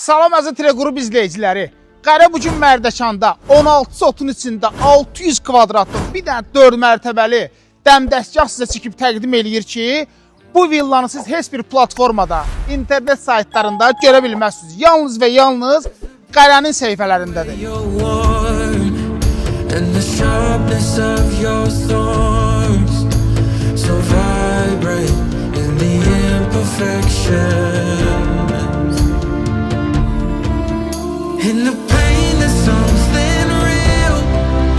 Salam əziz Teleqrup izləyiciləri. Qərə bugün Mərdəkanda 16 sotun içində 600 kvadratlıq bir dənə 4 mərtəbəli dəmdəstgah sizə çəkib təqdim eləyir ki, bu villanı siz heç bir platformada, internet saytlarında görə bilməzsiniz. Yalnız və yalnız Qərənin səhifələrindədir. In the pain there's something real.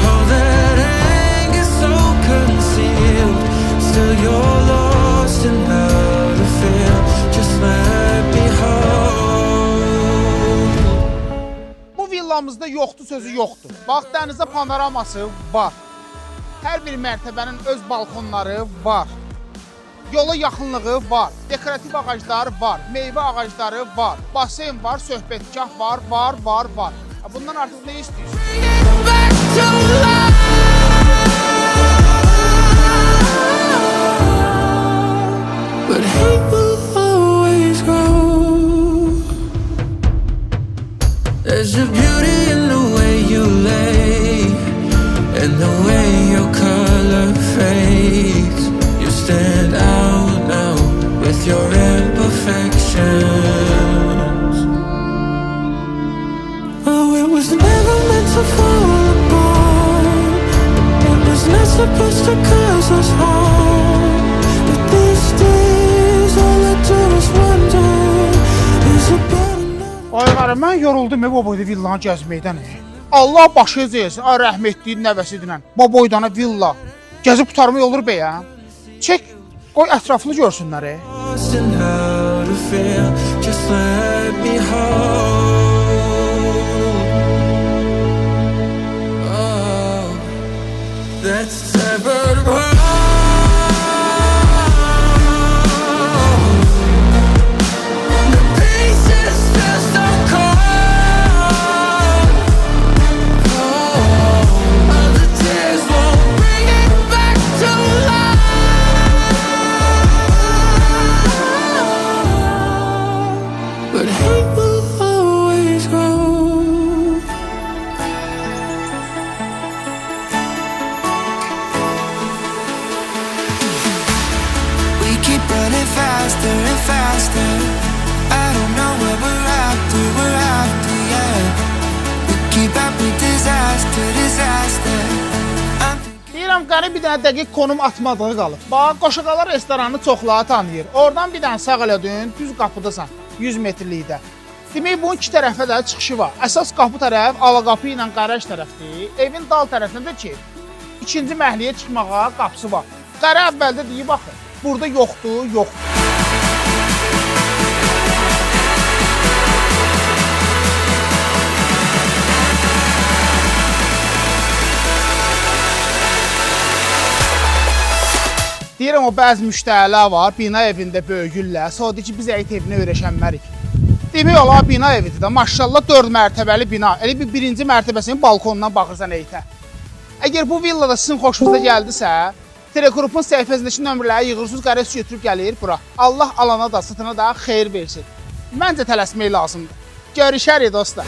All that anger so concealed. Still you're lost in how to feel. Just let me hold. Bu villamızda yoxdur sözü yoxdur. Bax dənizə panoraması var. Hər bir mərtəbənin öz balkonları var. Yola yaxınlığı var, dekorativ ağaclar var, meyvə ağacları var, basen var, söhbətgah var, var. Bundan artıq nə istəyirsiniz? But hate will always grow. There's a beauty in the way you lay, and the way your color fades. You stand out now with your imperfections. Oh, it was never meant to fall apart. It was not supposed to cause us harm. But these days all I do is wonder, is it better now? Ay qarı, mən yoruldum bu boyda villanı gəzməkdən. Allah başı yesin, ay rəhmətliyin nəvəsidirən. Bu boydana villa. Gəzib qutarmaq olur be ya. Çək, qoy ətraflı görsünlər. Deyirəm, qərə bir dənə dəqiq konum atmadığı qalıb. Bax, Qoşaqalar restoranını çoxları tanıyır. Oradan bir dənə sağ elədin, düz qapıdasan, 100 metrlikdə. Demək, bunun iki tərəfə də çıxışı var. Əsas qapı tərəf, Alaqapı ilə Qaraj tərəfdir. Evin dal tərəfində ki, ikinci məhliyə çıxmağa qapısı var. Qərə əvvəldə deyib, baxın, burada yoxdur. Deyirəm, o bəzi müştərilər var, bina evində böyüyürlər, sonra ki, biz əyit evinə öyrəşənmərik. Demək olar, bina evidir də, maşallah 4 mərtəbəli bina, elə bir birinci mərtəbəsinin balkonundan baxırsan əyitə. Əgər bu villada sizin xoşunuza gəldisə, Teleqrupun səhifəsindəki nömrələri yığırsınız, qarəsi götürüb gəlir bura. Allah alana da, satana da xeyir versin. Məncə tələsmək lazımdır. Görüşərik dostlar.